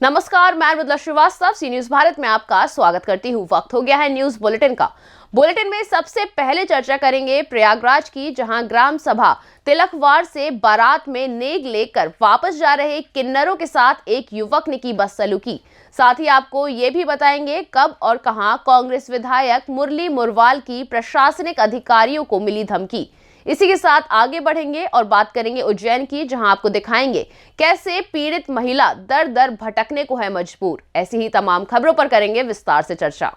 नमस्कार, मैं मृदुला श्रीवास्तव सी न्यूज भारत में आपका स्वागत करती हूँ। वक्त हो गया है न्यूज बुलेटिन का। बुलेटिन में सबसे पहले चर्चा करेंगे प्रयागराज की, जहां ग्राम सभा तिलकवार से बारात में नेग लेकर वापस जा रहे किन्नरों के साथ एक युवक ने की बदसलूकी। साथ ही आपको ये भी बताएंगे कब और कहां कांग्रेस विधायक मुरली मुरवाल की प्रशासनिक अधिकारियों को मिली धमकी। इसी के साथ आगे बढ़ेंगे और बात करेंगे उज्जैन की, जहां आपको दिखाएंगे कैसे पीड़ित महिला दर दर भटकने को है मजबूर। ऐसी ही तमाम खबरों पर करेंगे विस्तार से चर्चा।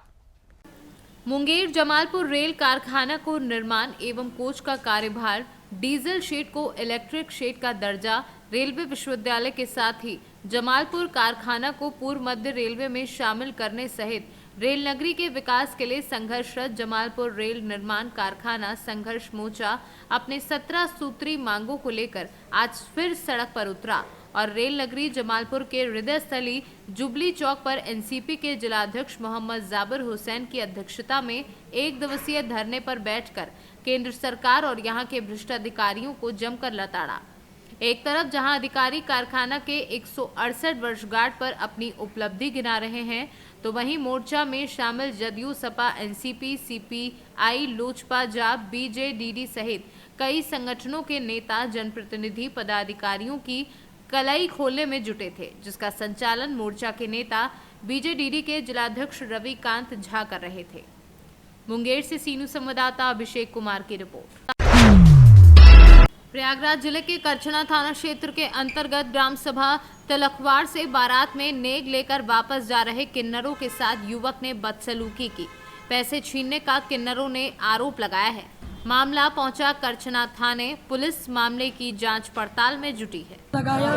मुंगेर जमालपुर रेल कारखाना को निर्माण एवं कोच का कार्यभार, डीजल शेड को इलेक्ट्रिक शेड का दर्जा, रेलवे विश्वविद्यालय के साथ ही जमालपुर कारखाना को पूर्व मध्य रेलवे में शामिल करने सहित रेल नगरी के विकास के लिए संघर्षरत जमालपुर रेल निर्माण कारखाना संघर्ष मोर्चा अपने 17 सूत्री मांगों को लेकर आज फिर सड़क पर उतरा और रेल नगरी जमालपुर के हृदय स्थली जुबली चौक पर एनसीपी के जिलाध्यक्ष मोहम्मद जाबिर हुसैन की अध्यक्षता में एक दिवसीय धरने पर बैठकर केंद्र सरकार और यहां के भ्रष्ट अधिकारियों को जमकर लताड़ा। एक तरफ जहां अधिकारी कारखाना के 168 वर्षगांठ पर अपनी उपलब्धि गिना रहे हैं, तो वहीं मोर्चा में शामिल जदयू, सपा, एनसीपी, सीपीआई, लोजपा, जाप, बीजेडीडी सहित कई संगठनों के नेता, जनप्रतिनिधि, पदाधिकारियों की कलाई खोलने में जुटे थे, जिसका संचालन मोर्चा के नेता बीजेडीडी के जिलाध्यक्ष रविकांत झा कर रहे थे। मुंगेर से सीनू संवाददाता अभिषेक कुमार की रिपोर्ट। प्रयागराज जिले के करछना थाना क्षेत्र के अंतर्गत ग्राम सभा तिलकवार से बारात में नेग लेकर वापस जा रहे किन्नरों के साथ युवक ने बदसलूकी की। पैसे छीनने का किन्नरों ने आरोप लगाया है। मामला पहुंचा करछना थाने, पुलिस मामले की जांच पड़ताल में जुटी है। लगाया,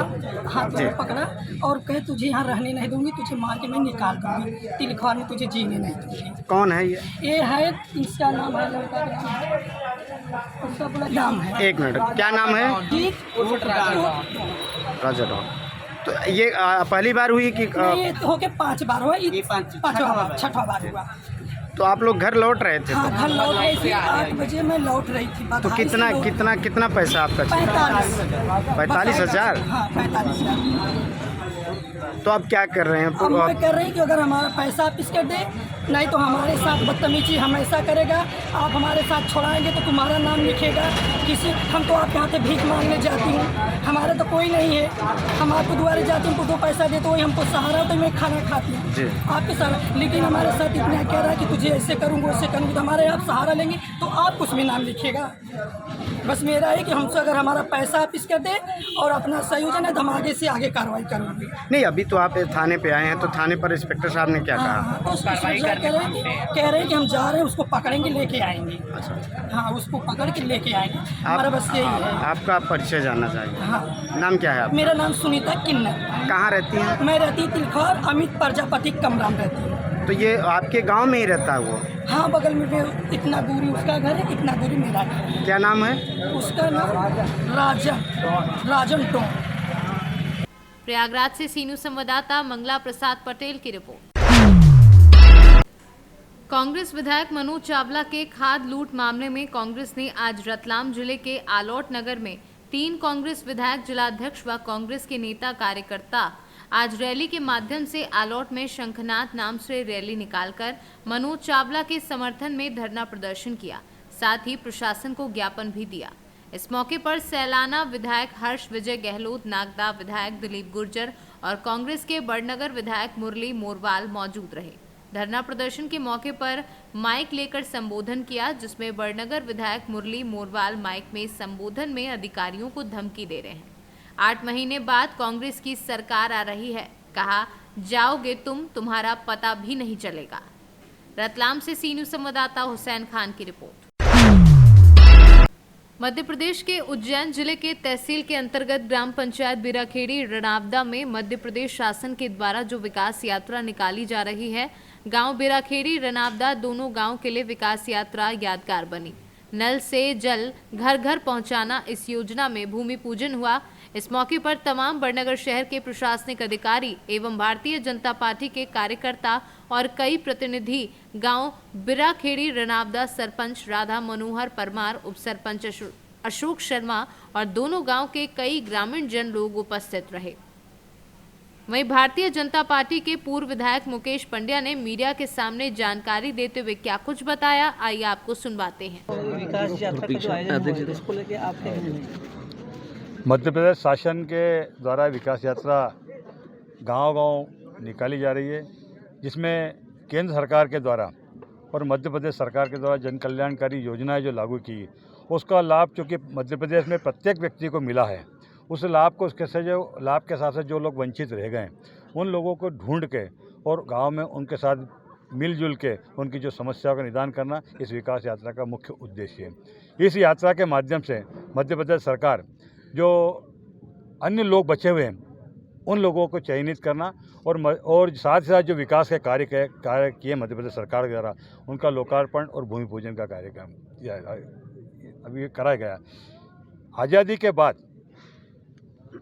हाथ में पकड़ा और कहे तुझे यहाँ रहने नहीं दूंगी, तुझे मार के मैं निकाल दूंगी, तिलकवार में तुझे जीने नहीं दूंगी। कौन है ये? ये है, इसका नाम है, लड़का का नाम है, उसका पूरा नाम है। एक मिनट, क्या नाम है? राजा। तो ये पहली बार हुई कि ये तो होके 5 बार हुआ, छठा बार हुआ। तो आप लोग घर लौट रहे थे? हाँ, घर लौट रही थी, 8 बजे मैं लौट रही थी। तो कितना पैसा आपका? 45,000। हाँ, 45,000। तो आप क्या कर रहे हैं? अब मैं कर रही कि अगर हमारा पैसा वापिस कर दे, नहीं तो हमारे साथ बदतमीजी हम ऐसा करेगा, आप हमारे साथ छोड़ाएंगे तो तुम्हारा नाम लिखेगा किसी। हम तो आपके यहाँ से भीख मांगने जाती हूँ, हमारे तो कोई नहीं है, हम आपको दुआरे जाती हूँ, 2 पैसा दे तो वही हमको सहारा तो मैं खाना खाती हूँ आपके साथ। लेकिन हमारे साथ इतना कह रहा है कि तुझे ऐसे करूँगा वैसे करूँगा, तो हमारे आप सहारा लेंगे तो आप उसमें नाम लिखिएगा। बस मेरा है कि हमसे अगर हमारा पैसा वापिस कर दे और अपना संयोजन है, हम आगे से आगे कार्रवाई करूँगी। नहीं, अभी तो आप थाने पे आए हैं, तो थाने पर इंस्पेक्टर साहब ने क्या कहा? कह रहे हैं कि हम जा रहे हैं, उसको पकड़ेंगे, लेके आएंगे। हाँ, उसको पकड़ के लेके आएंगे। हमारा बस यही है। आपका परिचय जानना चाहिए। हाँ, नाम क्या है आपका? मेरा नाम सुनीता किन्नर। कहाँ रहती हैं? मैं रहती हूँ तिलकवार, अमित प्रजापति कमरा में रहती हूँ। तो ये आपके गांव में ही रहता है वो? हाँ, बगल में इतना दूरी उसका घर है, इतना दूरी मेरा घर है। क्या नाम है उसका? नाम राजन टों। प्रयागराज से सीनू संवाददाता मंगला प्रसाद पटेल की रिपोर्ट। कांग्रेस विधायक मनोज चावला के खाद लूट मामले में कांग्रेस ने आज रतलाम जिले के आलोट नगर में 3 कांग्रेस विधायक, जिलाध्यक्ष व कांग्रेस के नेता कार्यकर्ता आज रैली के माध्यम से आलोट में शंखनाद नाम से रैली निकालकर मनोज चावला के समर्थन में धरना प्रदर्शन किया। साथ ही प्रशासन को ज्ञापन भी दिया। इस मौके पर सैलाना विधायक हर्ष विजय गहलोत, नागदा विधायक दिलीप गुर्जर और कांग्रेस के बड़नगर विधायक मुरली मोरवाल मौजूद रहे। धरना प्रदर्शन के मौके पर माइक लेकर संबोधन किया, जिसमें बड़नगर विधायक मुरली मोरवाल माइक में संबोधन में अधिकारियों को धमकी दे रहे हैं। 8 महीने बाद कांग्रेस की सरकार आ रही है, कहा जाओगे तुम्हारा पता भी नहीं चलेगा। रतलाम से सीनू संवाददाता हुसैन खान की रिपोर्ट। मध्य प्रदेश के उज्जैन जिले के तहसील के अंतर्गत ग्राम पंचायत बिराखेड़ी रणावदा में मध्य प्रदेश शासन के द्वारा जो विकास यात्रा निकाली जा रही है, गांव बिराखेड़ी रणावदा दोनों गांव के लिए विकास यात्रा यादगार बनी। नल से जल घर घर पहुंचाना, इस योजना में भूमि पूजन हुआ। इस मौके पर तमाम बड़नगर शहर के प्रशासनिक अधिकारी एवं भारतीय जनता पार्टी के कार्यकर्ता और कई प्रतिनिधि गांव बिराखेड़ी रनावदा सरपंच राधा मनोहर परमार, उप सरपंच अशोक शर्मा और दोनों गांव के कई ग्रामीण जन लोग उपस्थित रहे। वहीं भारतीय जनता पार्टी के पूर्व विधायक मुकेश पंड्या ने मीडिया के सामने जानकारी देते हुए क्या कुछ बताया, आइए आपको सुनवाते हैं। विकास यात्रा का जो आयोजन हुआ है, इसको लेके आप क्या कहते हैं? मध्य प्रदेश शासन के द्वारा विकास यात्रा गांव-गांव निकाली जा रही है, जिसमें केंद्र सरकार के द्वारा और मध्य प्रदेश सरकार के द्वारा जन कल्याणकारी योजनाएं जो लागू की, उसका लाभ चूँकि मध्य प्रदेश में प्रत्येक व्यक्ति को मिला है, उस लाभ को लाभ के साथ साथ जो लोग वंचित रह गए उन लोगों को ढूंढ के और गांव में उनके साथ मिलजुल के उनकी जो समस्याओं का निदान करना इस विकास यात्रा का मुख्य उद्देश्य है। इस यात्रा के माध्यम से मध्य प्रदेश सरकार जो अन्य लोग बचे हुए हैं उन लोगों को चयनित करना और साथ ही साथ जो विकास के कार्य किए मध्य प्रदेश सरकार द्वारा उनका लोकार्पण और भूमि पूजन का कार्यक्रम अभी कराया गया। आज़ादी के बाद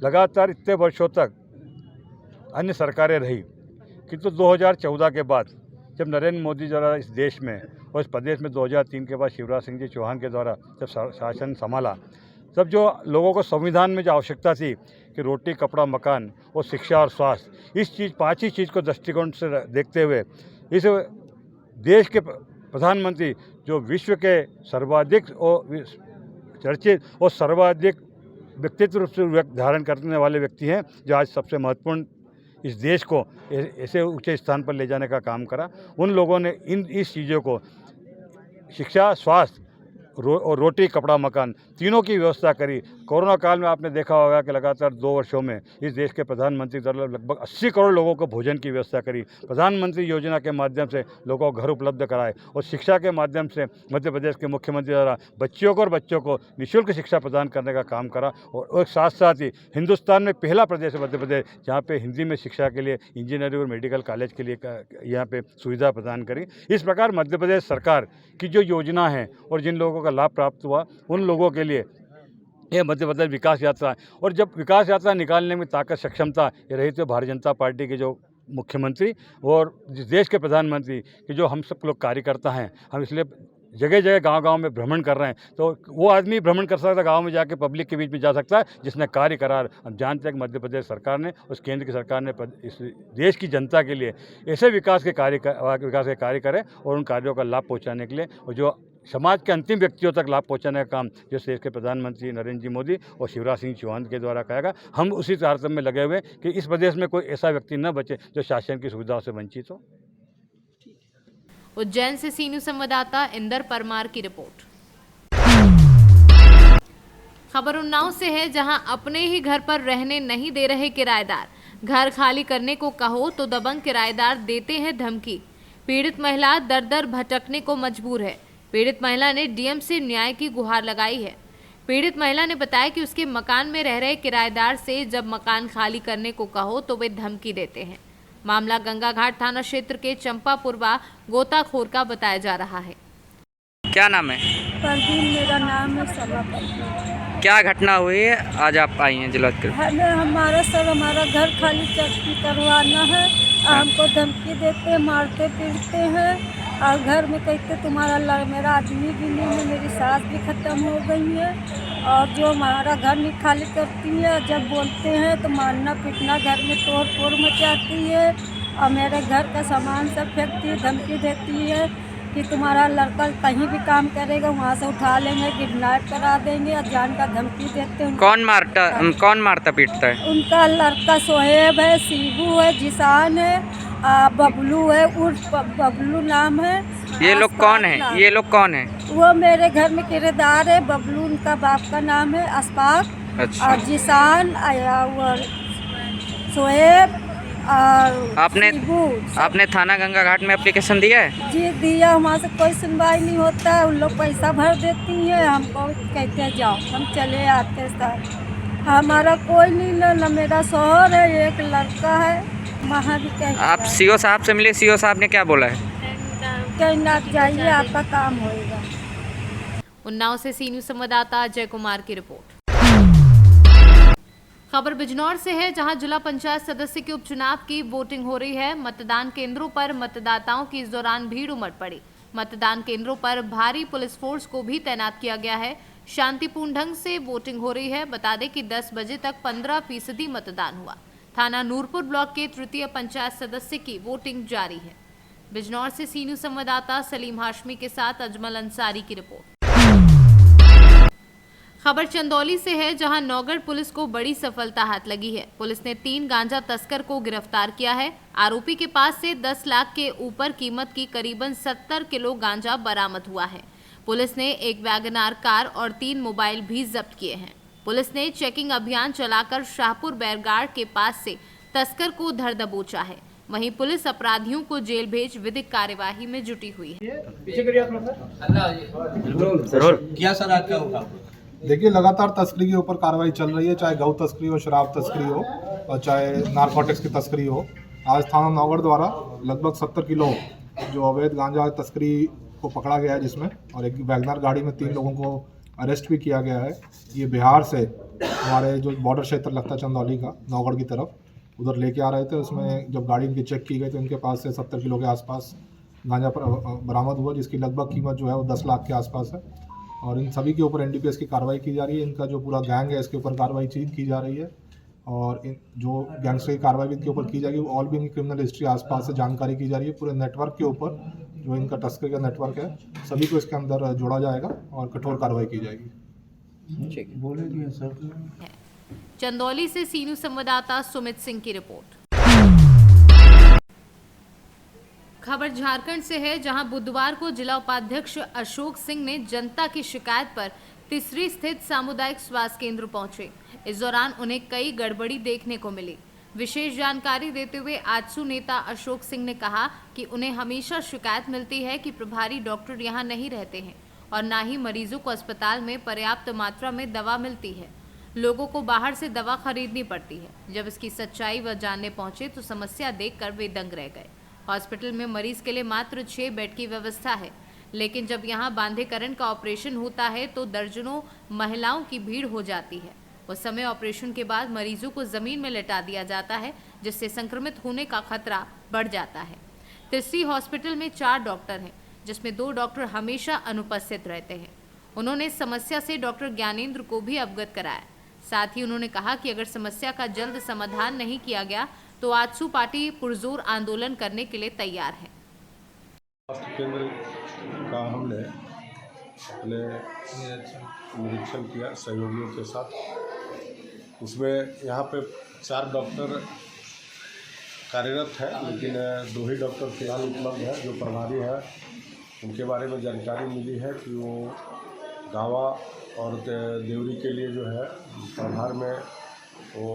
लगातार इतने वर्षों तक अन्य सरकारें रही, किंतु 2014 के बाद जब नरेंद्र मोदी द्वारा इस देश में और इस प्रदेश में 2003 के बाद शिवराज सिंह जी चौहान के द्वारा जब शासन संभाला, तब जो लोगों को संविधान में जो आवश्यकता थी कि रोटी, कपड़ा, मकान और शिक्षा और स्वास्थ्य, इस पांच ही चीज़ को दृष्टिकोण से देखते हुए इस देश के प्रधानमंत्री जो विश्व के सर्वाधिक और चर्चित और सर्वाधिक व्यक्तित्व रूप से धारण करने वाले व्यक्ति हैं, जो आज सबसे महत्वपूर्ण इस देश को ऐसे ऊंचे स्थान पर ले जाने का काम करा। उन लोगों ने इस चीज़ों को शिक्षा, स्वास्थ्य और रोटी, कपड़ा, मकान तीनों की व्यवस्था करी। कोरोना काल में आपने देखा होगा कि लगातार 2 वर्षों में इस देश के प्रधानमंत्री द्वारा लगभग 80 करोड़ लोगों को भोजन की व्यवस्था करी। प्रधानमंत्री योजना के माध्यम से लोगों को घर उपलब्ध कराए और शिक्षा के माध्यम से मध्य प्रदेश के मुख्यमंत्री द्वारा बच्चों को निःशुल्क शिक्षा प्रदान करने का काम करा। और साथ साथ ही हिंदुस्तान में पहला प्रदेश है मध्य प्रदेश जहाँ पे हिंदी में शिक्षा के लिए इंजीनियरिंग और मेडिकल कॉलेज के लिए यहाँ पे सुविधा प्रदान करी। इस प्रकार मध्य प्रदेश सरकार की जो योजना है और जिन लोगों का लाभ प्राप्त हुआ उन लोगों के लिए ये मध्य प्रदेश विकास यात्रा है। और जब विकास यात्रा निकालने में ताकत सक्षमता ये रही तो भारतीय जनता पार्टी के जो मुख्यमंत्री और जिस देश के प्रधानमंत्री के जो हम सब लोग कार्यकर्ता हैं, हम इसलिए जगह जगह गांव-गांव में भ्रमण कर रहे हैं। तो वो आदमी भ्रमण कर सकता है, गांव में जाके पब्लिक के बीच में जा सकता है जिसने कार्य करा। हम जानते हैं कि मध्य प्रदेश सरकार ने, उस केंद्र की सरकार ने इस देश की जनता के लिए ऐसे विकास के कार्य करें और उन कार्यों का लाभ पहुँचाने के लिए और जो समाज के अंतिम व्यक्तियों तक लाभ पहुंचाने का काम जो देश के प्रधानमंत्री नरेंद्र जी मोदी और शिवराज सिंह चौहान के द्वारा करेगा। हम उसी तारतम्य में लगे हुए कि इस प्रदेश में कोई ऐसा व्यक्ति न बचे जो शासन की सुविधाओं से वंचित हो। उज्जैन से सीनू संवाददाता इंदर परमार की रिपोर्ट। खबर उन्नाव से है, जहां अपने ही घर पर रहने नहीं दे रहे किराएदार। घर खाली करने को कहो तो दबंग किराएदार देते हैं धमकी। पीड़ित महिला दर दर भटकने को मजबूर है। पीड़ित महिला ने डीएम से न्याय की गुहार लगाई है। पीड़ित महिला ने बताया कि उसके मकान में रह रहे किराएदार से जब मकान खाली करने को कहो तो वे धमकी देते हैं। मामला गंगा घाट थाना क्षेत्र के चंपापुरवा गोताखोर का बताया जा रहा है। क्या नाम है? परवीन मेरा नाम है। सभा क्या घटना हुई है, आज आप आई हैं जिलाधिकारी? हमारा घर खाली करवाना है। हमको धमकी देते, मारते पीटते हैं और घर में कहते तुम्हारा मेरा आदमी भी नहीं है, मेरी सास भी ख़त्म हो गई है और जो हमारा घर नहीं खाली करती है, जब बोलते हैं तो मारना पीटना, घर में तोड़ फोड़ मचाती है और मेरे घर का सामान सब फेंकती है, धमकी देती है कि तुम्हारा लड़का कहीं भी काम करेगा वहाँ से उठा लेंगे, किडनैप करा देंगे और जान का धमकी देते हैं। कौन मारता पीटता है? उनका लड़का सोहेब है, शिबू है, जिसान है, बबलू है, उर्फ बबलू नाम है। ये लोग कौन है? ये लोग कौन है? वो मेरे घर में किराएदार है। बबलू उनका बाप का नाम है, अस्पाक। अच्छा। और जिसान सोहेब और आपने थाना गंगा घाट में एप्लीकेशन दिया है? जी दिया, वहाँ से कोई सुनवाई नहीं होता है। उन लोग पैसा भर देती हैं, हमको कहते हैं जाओ, हम चले आते साथ। हमारा कोई नहीं, ना मेरा शौहर है, एक लड़का है। वहाँ भी आप सीओ साहब से मिले? सीओ साहब ने क्या बोला है? कहना जाइए, आपका काम होएगा। उन्नाव से सीनू संवाददाता अजय कुमार की रिपोर्ट। खबर बिजनौर से है, जहां जिला पंचायत सदस्य के उपचुनाव की वोटिंग हो रही है। मतदान केंद्रों पर मतदाताओं की इस दौरान भीड़ उमड़ पड़ी। मतदान केंद्रों पर भारी पुलिस फोर्स को भी तैनात किया गया है। शांतिपूर्ण ढंग से वोटिंग हो रही है। बता दें कि 10 बजे तक 15% मतदान हुआ। थाना नूरपुर ब्लॉक के तृतीय पंचायत सदस्य की वोटिंग जारी है। बिजनौर से सी न्यूज़ संवाददाता सलीम हाशमी के साथ अजमल अंसारी की रिपोर्ट। खबर चंदौली से है, जहां नौगढ़ पुलिस को बड़ी सफलता हाथ लगी है। पुलिस ने 3 गांजा तस्कर को गिरफ्तार किया है। आरोपी के पास से 10 लाख के ऊपर कीमत की करीबन 70 किलो गांजा बरामद हुआ है। पुलिस ने एक वैगनार कार और 3 मोबाइल भी जब्त किए हैं। पुलिस ने चेकिंग अभियान चलाकर शाहपुर बैरगाड़ के पास से तस्कर को धर दबोचा है। वहीं पुलिस अपराधियों को जेल भेज विधिक कार्यवाही में जुटी हुई है। क्या सर आज का होगा? देखिए, लगातार तस्करी के ऊपर कार्रवाई चल रही है, चाहे गौ तस्करी हो, शराब तस्करी हो और चाहे नारकोटिक्स की तस्करी हो। आज थाना नौगढ़ द्वारा लगभग 70 किलो जो अवैध गांजा तस्करी को पकड़ा गया है, जिसमें और एक वैगनर गाड़ी में 3 लोगों को अरेस्ट भी किया गया है। ये बिहार से हमारे जो बॉर्डर क्षेत्र लगता है चंदौली का, नौगढ़ की तरफ, उधर लेके आ रहे थे। उसमें जब गाड़ी इनकी चेक की गई तो इनके पास से 70 किलो के आसपास गांजा बरामद हुआ, जिसकी लगभग कीमत जो है वो 10 लाख के आसपास है। और इन सभी के ऊपर एनडीपीएस की कार्रवाई की जा रही है। इनका जो पूरा गैंग है, इसके ऊपर कार्रवाई की जा रही है और जो गैंगस्टर की कार्रवाई इनके ऊपर की जाएगी, और भी इनकी क्रिमिनल हिस्ट्री आसपास से जानकारी की जा रही है। पूरे नेटवर्क के ऊपर जो इनका तस्करी का नेटवर्क है, सभी को इसके अंदर जोड़ा जाएगा और कठोर कार्रवाई की जाएगी। बोलेंगे सर। चंदौली से सी न्यूज़ संवाददाता सुमित सिंह की रिपोर्ट। खबर झारखंड से है, जहां बुधवार को जिला उपाध्यक्ष अशोक सिंह ने जनता की शिकायत पर तिसरी स्थित सामुदायिक स्वास्थ्य केंद्र पहुंचे। इस दौरान उन्हें कई गड़बड़ी देखने को मिली। विशेष जानकारी देते हुए आजसू नेता अशोक सिंह ने कहा कि उन्हें हमेशा शिकायत मिलती है कि प्रभारी डॉक्टर यहां नहीं रहते हैं और न ही मरीजों को अस्पताल में पर्याप्त मात्रा में दवा मिलती है। लोगों को बाहर से दवा खरीदनी पड़ती है। जब इसकी सच्चाई वह जानने पहुंचे तो समस्या देखकर वे दंग रह गए। हॉस्पिटल में मरीज के लिए मात्र 6 बेड की व्यवस्था है, लेकिन जब यहां बांधेकरण का ऑपरेशन होता है तो दर्जनों महिलाओं की भीड़ हो जाती है। उस समय ऑपरेशन के बाद मरीजों को जमीन में लेटा दिया जाता है, जिससे संक्रमित होने का खतरा बढ़ जाता है। तिसरी हॉस्पिटल में 4 डॉक्टर हैं, जिसमें 2 डॉक्टर हमेशा अनुपस्थित रहते हैं। उन्होंने समस्या से डॉक्टर ज्ञानेंद्र को भी अवगत कराया। साथ ही उन्होंने कहा कि अगर समस्या का जल्द समाधान नहीं किया गया तो आजसू पार्टी पुरजोर आंदोलन करने के लिए तैयार है। स्वास्थ्य केंद्र का हमने अपने निरीक्षण किया सहयोगियों के साथ। उसमें यहाँ पे 4 डॉक्टर कार्यरत है, लेकिन 2 ही डॉक्टर फिलहाल उपलब्ध है। जो प्रभारी है उनके बारे में जानकारी मिली है कि वो गावा और देवरी के लिए जो है प्रभार में वो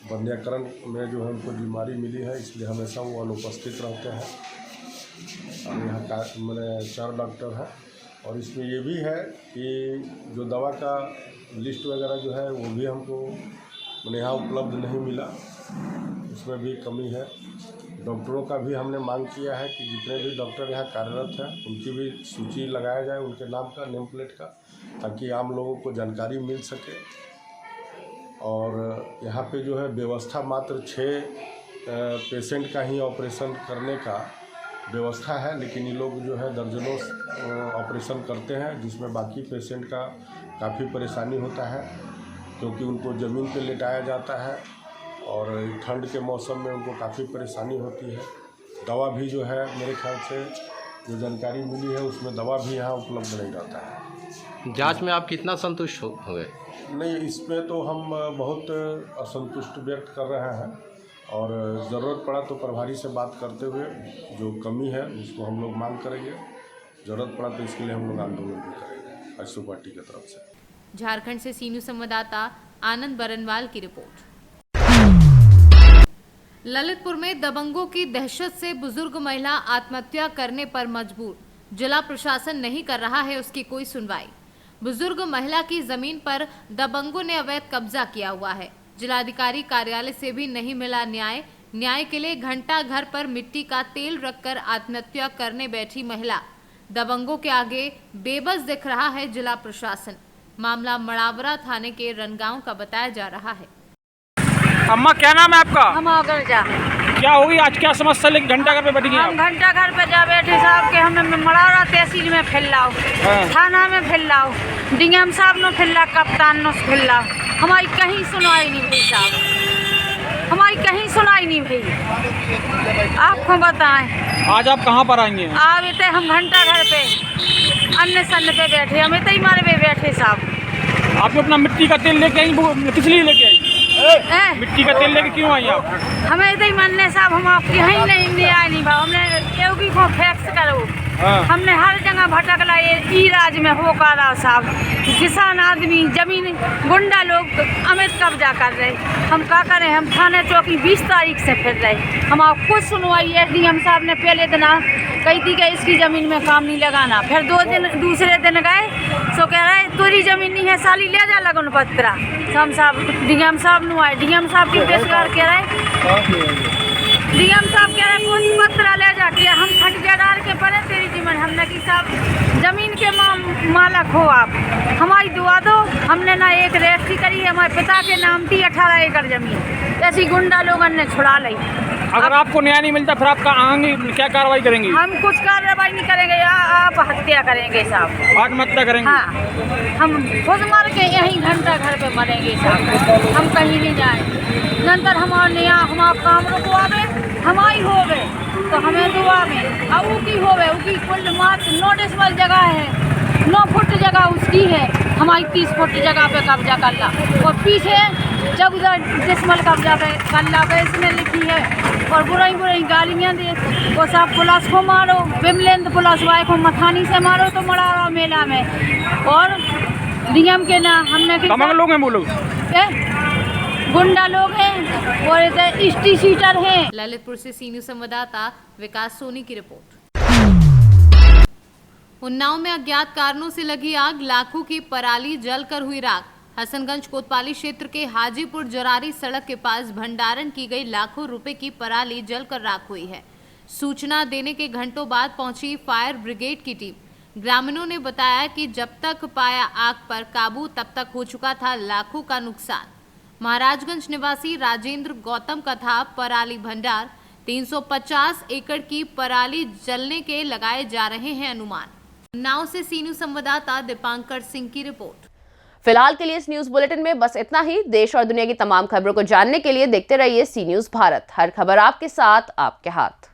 बंध्याकरण में जो है उनको बीमारी मिली है, इसलिए हमेशा वो अनुपस्थित रहते हैं। और यहाँ का मैंने 4 डॉक्टर है और इसमें ये भी है कि जो दवा का लिस्ट वगैरह जो है वो भी हमको मैंने यहाँ उपलब्ध नहीं मिला, उसमें भी कमी है। डॉक्टरों का भी हमने मांग किया है कि जितने भी डॉक्टर यहाँ कार्यरत हैं उनकी भी सूची लगाया जाए, उनके नाम का, नेम प्लेट का, ताकि आम लोगों को जानकारी मिल सके। और यहाँ पे जो है व्यवस्था मात्र 6 पेशेंट का ही ऑपरेशन करने का व्यवस्था है, लेकिन ये लोग जो है दर्जनों ऑपरेशन करते हैं, जिसमें बाकी पेशेंट का काफ़ी परेशानी होता है, क्योंकि उनको ज़मीन पे लेटाया जाता है और ठंड के मौसम में उनको काफ़ी परेशानी होती है। दवा भी जो है मेरे ख्याल से जो जानकारी मिली है उसमें दवा भी यहाँ उपलब्ध नहीं रहता है। जांच में आप कितना संतुष्ट हुए? नहीं, इसमें तो हम बहुत असंतुष्ट व्यक्त कर रहे हैं और ज़रूरत पड़ा तो प्रभारी से बात करते हुए जो कमी है उसको हम लोग मांग करेंगे। ज़रूरत पड़ा तो इसके लिए हम लोग आंदोलन भी करेंगे आजसू पार्टी की तरफ से। झारखंड से सी न्यूज़ संवाददाता आनंद बरनवाल की रिपोर्ट। ललितपुर में दबंगों की दहशत से बुजुर्ग महिला आत्महत्या करने पर मजबूर। जिला प्रशासन नहीं कर रहा है उसकी कोई सुनवाई। बुजुर्ग महिला की जमीन पर दबंगों ने अवैध कब्जा किया हुआ है। जिलाधिकारी कार्यालय से भी नहीं मिला न्याय। न्याय के लिए घंटा घर पर मिट्टी का तेल रखकर आत्महत्या करने बैठी महिला। दबंगों के आगे बेबस दिख रहा है जिला प्रशासन। मामला मड़ावरा थाने के रनगांव का बताया जा रहा है। अम्मा क्या नाम है आपका? हम अगर जा क्या होगी आज, क्या समस्या लेके घंटा घर पे बैठ गई हम घंटा घर पे जा बैठे साहब के हमें मड़ारा तहसील में फैलाओ, थाना में फैलाओ, डीएम साहब ने फैला, कप्तान ने फैला, हमारी कहीं सुनवाई नहीं हुई साहब, हमारी कहीं सुनाई नहीं हुई। आपको बताएं आज आप कहाँ पर आएंगे? आप इतने हम घंटा घर पे अन्य सन्न पे बैठे, हम इतने ही मारे पे बैठे साहब। आप अपना मिट्टी का तेल लेके आई, किस लिए लेके आई? मिट्टी का तेल लेके क्यों आई आप? हमें इतने ही मानने साहब, हम आपके यहीं नहीं आए नहीं भाव, हमने केवगी को फैक्स करो, हमने हर जगह भटकला, ये ई राज में हो का रहा साहब, किसान आदमी जमीन गुंडा लोग अमित कब्जा कर रहे, हम क्या करें, हम थाने चौकी 20 तारीख से फिर रहे, हम आप कुछ सुनवाई है। डीएम साहब ने पहले दिन कही थी कि इसकी ज़मीन में काम नहीं लगाना, फिर दूसरे दिन गए तो कह रहे तुरी ज़मीन नहीं है साली ले जा लगन पत्रा, हम साहब डीएम साहब नु आए, डीएम साहब की पेशकार कह रहे, डीएम साहब कह रहे कुछ पत्रा ले जा के हम ठठकेदार के पड़े तेरी ज़मीन, हमने की साहब ज़मीन के मालक हो आप, हमारी दुआ दो, हमने ना एक रजिस्ट्री करी है, हमारे पिता के नाम थी 18 एकड़ ज़मीन, ऐसी गुंडा लोगों ने छुड़ा ली। अगर आपको न्याय नहीं मिलता फिर आप आगे क्या कार्रवाई करेंगे? हम कुछ कार्रवाई नहीं करेंगे, आप हत्या करेंगे साहब, आत्महत्या करेंगे? हाँ, हम खुद मर के यहीं घंटा घर पे मरेंगे साहब, हम कहीं नहीं जाएंगे। नंतर हमारे यहाँ हमारा काम रुकवावे, हमारी होवे तो हमें दुआ में, अब उकी होवे, उकी कुल मात्र 9 डेसिमल जगह है, 9 फुट जगह उसकी है, हमारी 30 फुट जगह पे कब्जा कर ला, और पीछे 14 डेसिमल कब्जा पे कर ला पे इसमें लिखी है, और बुराई बुराई गालियाँ दे, वो सब पुलिस को मारो, विमलेंद्र पुलिस वाले को मथानी से मारो तो मड़ारा मेला में, और डीएम के ना हमने तमाम लोग हैं वो लोग, गुंडा लोग हैं और इतने सीटर हैं। ललितपुर से सी न्यूज़ संवाददाता विकास सोनी की रिपोर्ट। उन्नाव में अज्ञात कारणों से लगी आग, लाखों की पराली जलकर हुई राख। हसनगंज कोतवाली क्षेत्र के हाजीपुर जरारी सड़क के पास भंडारण की गई लाखों रुपए की पराली जलकर राख हुई है। सूचना देने के घंटों बाद पहुंची फायर ब्रिगेड की टीम। ग्रामीणों ने बताया कि जब तक पाया आग पर काबू तब तक हो चुका था लाखों का नुकसान। महाराजगंज निवासी राजेंद्र गौतम का था पराली भंडार। 350 एकड़ की पराली जलने के लगाए जा रहे हैं अनुमान। उन्नाव से सी न्यूज़ संवाददाता दीपांकर सिंह की रिपोर्ट। फिलहाल के लिए इस न्यूज बुलेटिन में बस इतना ही। देश और दुनिया की तमाम खबरों को जानने के लिए देखते रहिए सी न्यूज़ भारत। हर खबर आपके साथ, आपके हाथ।